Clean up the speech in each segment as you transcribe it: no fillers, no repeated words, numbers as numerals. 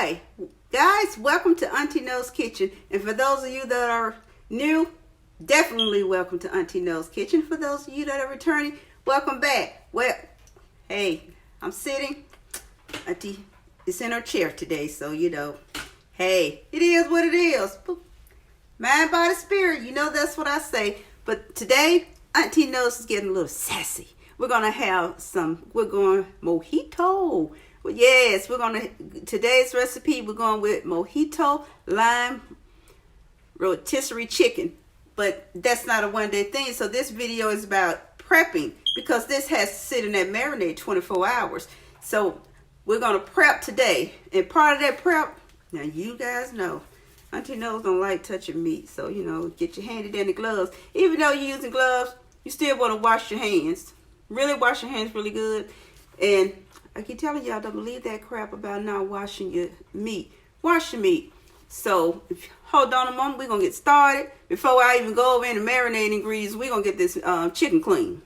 Hi, guys. Welcome to Auntie Knows Kitchen. And for those of you that are new, definitely welcome to Auntie Knows Kitchen. For those of you that are returning, welcome back. Well, hey, I'm sitting. Auntie is in her chair today, so hey, it is what it is. Mind, body, spirit. That's what I say. But today, Auntie Knows is getting a little sassy. We're gonna have mojito. Well, yes, today's recipe, we're going with mojito, lime, rotisserie chicken. But that's not a one-day thing. So this video is about prepping because this has to sit in that marinade 24 hours. So we're going to prep today. And part of that prep, now you guys know, Auntie Knows don't like touching meat. So, get your handy dandy gloves. Even though you're using gloves, you still want to wash your hands. Really wash your hands really good. And I keep telling y'all, don't believe that crap about not washing your meat. Wash your meat. So, hold on a moment. We're going to get started. Before I even go over into marinade ingredients, we're going to get this chicken clean.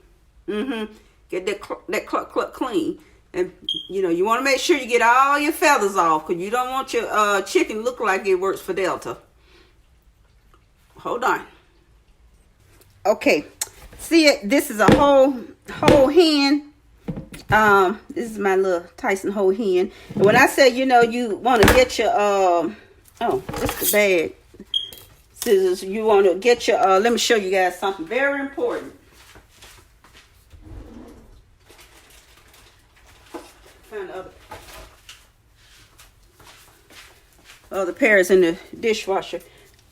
Get that cluck clean. And, you want to make sure you get all your feathers off because you don't want your chicken look like it works for Delta. Hold on. Okay. See, this is a whole hen. This is my little Tyson whole hen. And when I say, you want to get your, just the bag. Scissors. You want to get your, let me show you guys something very important. Find the other pairs in the dishwasher.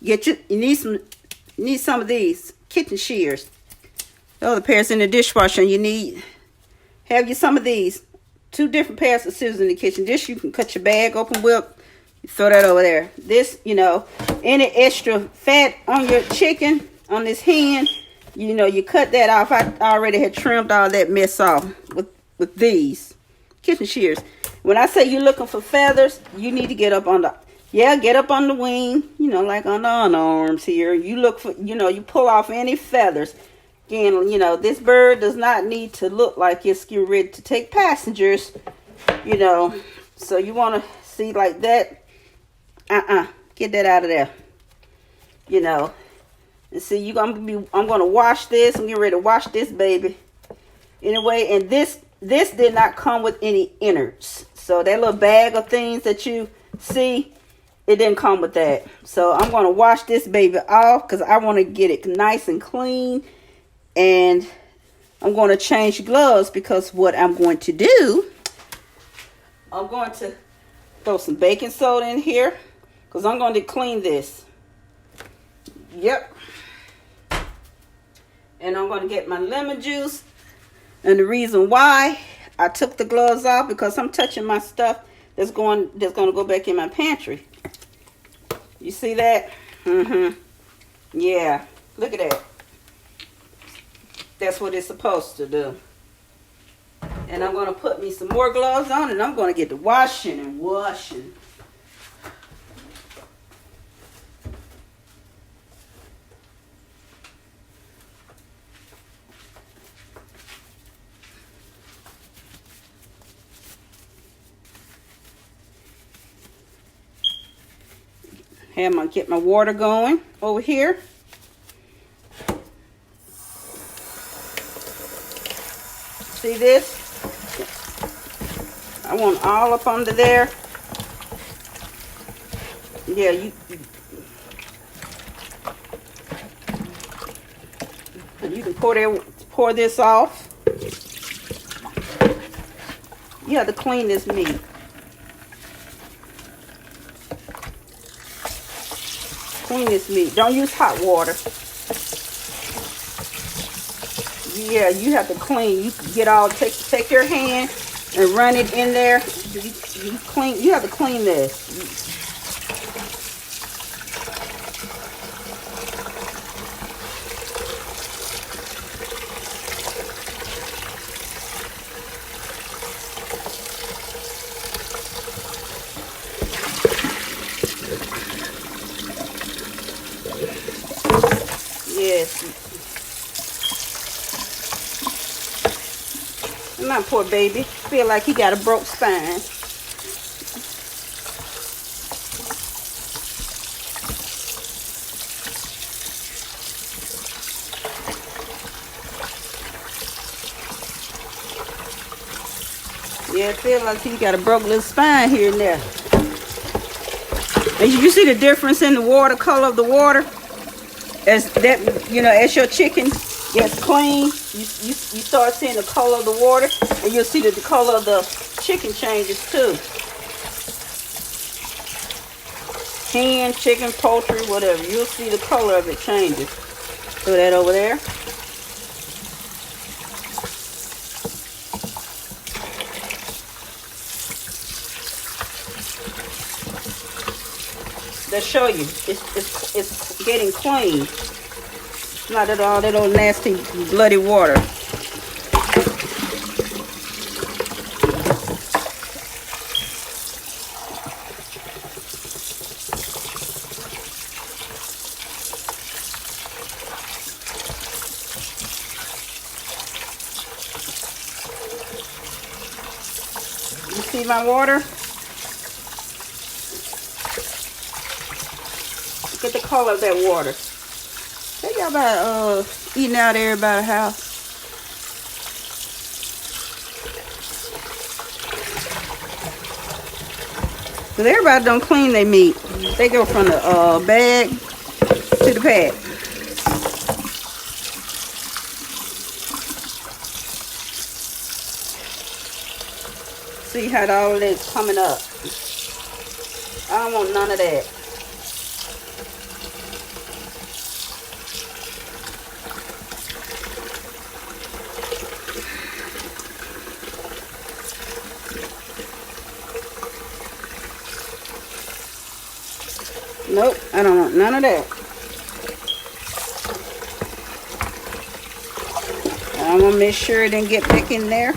You need some of these kitchen shears. The other pairs in the dishwasher, and you have you some of these. 2 different pairs of scissors in the kitchen. This you can cut your bag open with. You throw that over there. This, any extra fat on your chicken, on this hen, you cut that off. I already had trimmed all that mess off with these kitchen shears. When I say you're looking for feathers, you need to get up on the wing, like on the underarms here. You look for, you pull off any feathers. Again, this bird does not need to look like it's getting ready to take passengers, so you want to see like that. Get that out of there, and see, I'm going to wash this. I'm getting ready to wash this baby. Anyway, and this did not come with any innards. So that little bag of things that you see, it didn't come with that. So I'm going to wash this baby off because I want to get it nice and clean. And I'm going to change gloves because what I'm going to do, I'm going to throw some baking soda in here because I'm going to clean this. Yep. And I'm going to get my lemon juice. And the reason why I took the gloves off because I'm touching my stuff that's going to go back in my pantry. You see that? Yeah. Look at that. That's what it's supposed to do. And I'm going to put me some more gloves on and I'm going to get to washing and washing. I'm going to get my water going over here. See this? I want all up under there. Yeah, you can pour this off. You have to clean this meat. Clean this meat. Don't use hot water. Yeah, you have to clean. You get take your hand and run it in there. You have to clean this. Yes. My poor baby feel like he got a broke spine. Yeah, it feels like you got a broke little spine here and there. And you see the difference in the water, color of the water? As that, you know, as your chicken gets clean, you start seeing the color of the water, and you'll see that the color of the chicken changes too. Hen, chicken, poultry, whatever. You'll see the color of it changes. Throw that over there. They'll show you. It's getting clean. Not at all that old nasty bloody water. You see my water? Look at the color of that water. They got about eating out of everybody's house. Cause everybody don't clean their meat. They go from the bag to the pack. See how all of that's coming up. I don't want none of that. Nope, I don't want none of that. I'm gonna make sure it didn't get back in there.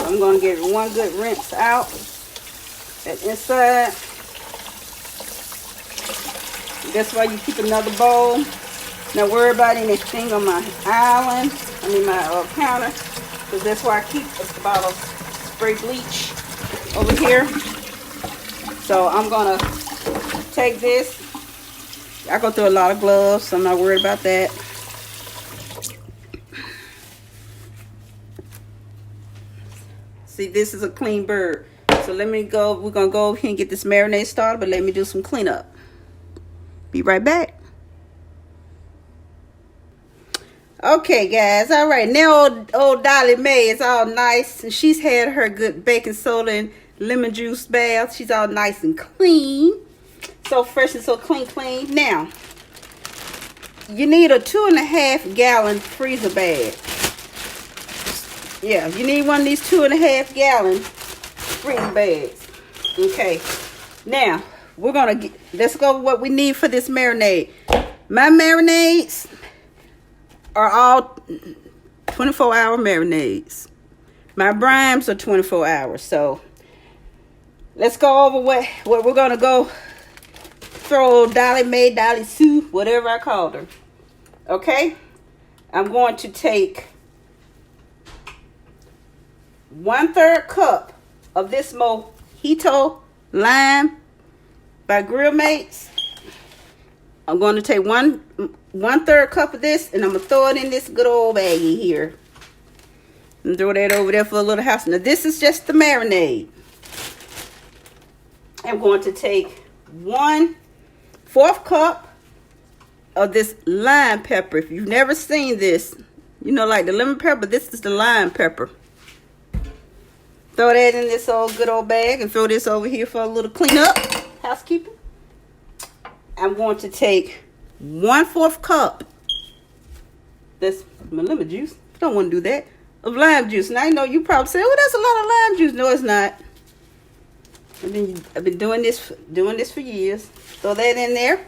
I'm gonna get one good rinse out that inside. That's why you keep another bowl. Not worry about anything on my island. I mean my counter, because that's why I keep a bottle of spray bleach over here. So I'm gonna take this. I go through a lot of gloves, so I'm not worried about that. See, this is a clean bird. So let me go. We're gonna go over here and get this marinade started, but let me do some cleanup. Be right back. Okay, guys. All right. Now old Dolly Mae is all nice, and she's had her good baking soda and lemon juice bath. She's all nice and clean. So fresh and so clean. Now, you need a 2.5 gallon freezer bag. Yeah, you need one of these 2.5 gallon freezer bags. Okay. Now, we're going to let's go with what we need for this marinade. My marinades are all 24-hour marinades. My brimes are 24 hours. So, let's go over what we're going to go throw Dolly Mae, Dolly Sue, whatever I called her. Okay? I'm going to take 1/3 cup of this Mojito lime by Grill Mates. I'm going to take 1/3 cup of this, and I'm going to throw it in this good old baggie here. And throw that over there for a little house. Now, this is just the marinade. I'm going to take 1/4 cup of this lime pepper. If you've never seen this, you know, like the lemon pepper, this is the lime pepper. Throw that in this old good old bag and throw this over here for a little cleanup, housekeeping. I'm going to take 1/4 cup. That's my lemon juice. Don't want to do that. Of lime juice. Now I know you probably say, "Oh, that's a lot of lime juice." No, it's not. I've been doing this for years. Throw that in there.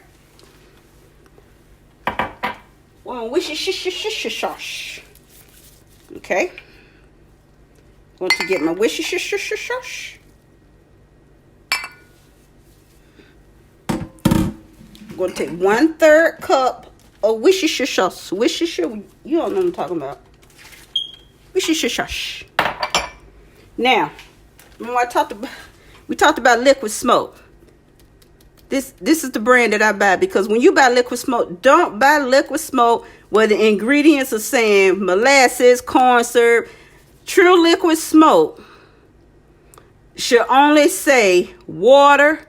Well, wishy-shush. Okay. Want to get my wishy-shush. I'm going to take 1/3 cup of wishy-shush. Wishy-shush. You don't know what I'm talking about. Wishy-shush. Now, remember we talked about liquid smoke. This is the brand that I buy, because when you buy liquid smoke, don't buy liquid smoke where the ingredients are saying molasses, corn syrup, true liquid smoke should only say water.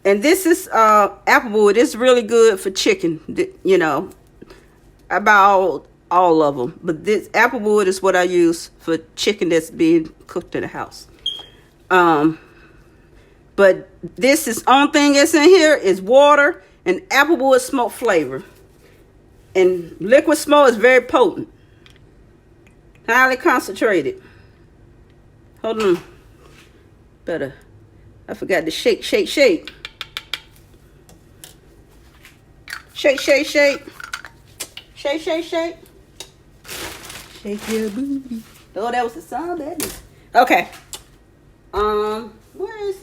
And this is applewood. It's really good for chicken, you know, about all of them. But this applewood is what I use for chicken that's being cooked in the house. But this is only thing that's in here is water and applewood smoke flavor. And liquid smoke is very potent. Highly concentrated. Hold on. Better. I forgot to shake, shake, shake. Shake, shake, shake. Shake, shake, shake. Shake your booty. Oh, that was the song, that is. Okay. Where is...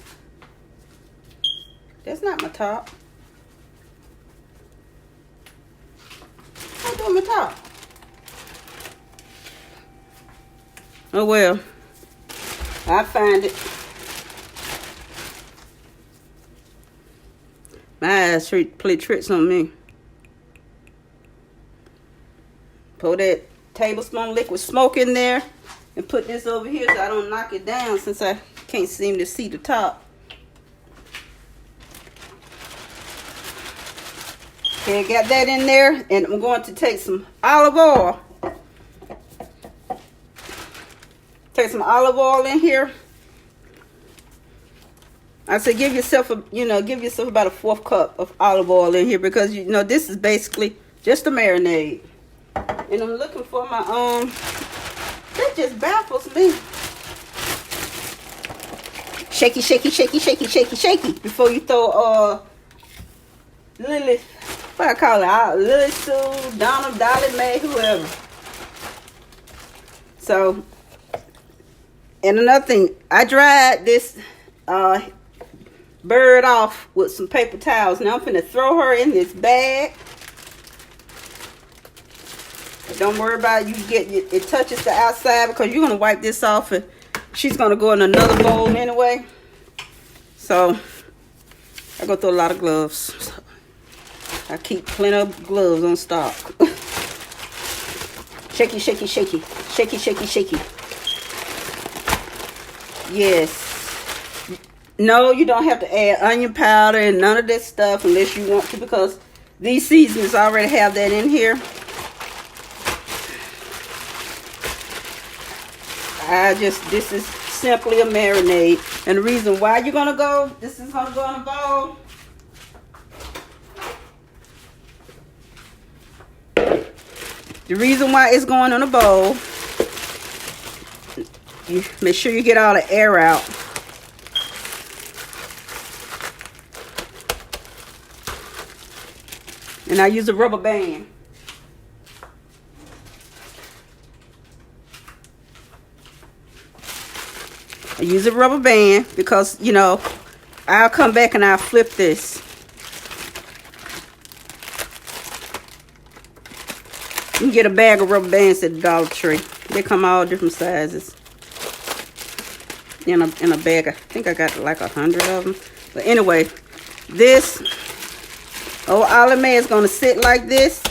That's not my top. I'm doing my top. Oh, well. I find it. My eyes play tricks on me. Pour that tablespoon liquid smoke in there and put this over here so I don't knock it down since I can't seem to see the top. Okay, got that in there, and I'm going to take some olive oil. Take some olive oil in here. I said give yourself a, give yourself about a 1/4 cup of olive oil in here because this is basically just a marinade. And I'm looking for my that just baffles me. Shaky, shaky, shaky, shaky, shaky, shaky before you throw Lily, what I call it, Lily Sue, Donna, Dolly Mae, whoever. So, and another thing, I dried this bird off with some paper towels. Now I'm finna throw her in this bag. Don't worry about it. It touches the outside because you're gonna wipe this off and she's gonna go in another bowl anyway. So I go through a lot of gloves. I keep plenty of gloves on stock. Shaky, shaky, shaky, shaky, shaky, shaky. Yes. No, you don't have to add onion powder and none of that stuff unless you want to, because these seasonings already have that in here. This is simply a marinade. And the reason why you're gonna go, this is gonna go in a bowl. The reason why it's going in a bowl, you make sure you get all the air out. And I use a rubber band. I use a rubber band because, I'll come back and I'll flip this. You can get a bag of rubber bands at the Dollar Tree. They come all different sizes. In a bag. I think I got like 100 of them. But anyway, this olive may is going to sit like this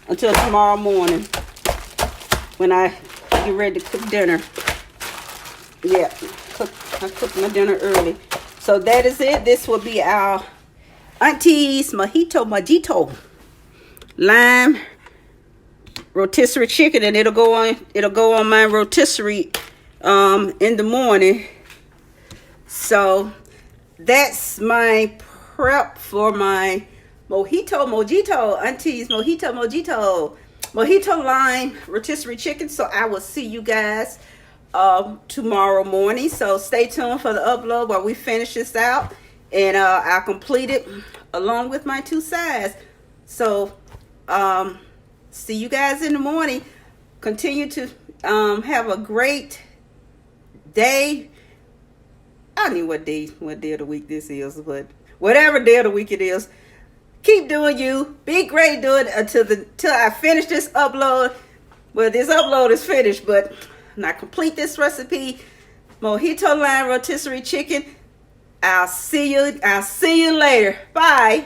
until tomorrow morning when I get ready to cook dinner. Yeah, I cooked my dinner early. So that is it. This will be our Auntie's Mojito lime rotisserie chicken, and it'll go on my rotisserie in the morning. So that's my prep for my Mojito, Auntie's Mojito lime rotisserie chicken. So I will see you guys tomorrow morning. So stay tuned for the upload while we finish this out, and I'll complete it along with my 2 sides. So see you guys in the morning. Continue to have a great day. I don't know what day of the week this is, but whatever day of the week it is, keep doing you. Be great doing it until I finish this upload. Well, this upload is finished, but when I complete this recipe, Mojito lime rotisserie chicken, I'll see you later. Bye.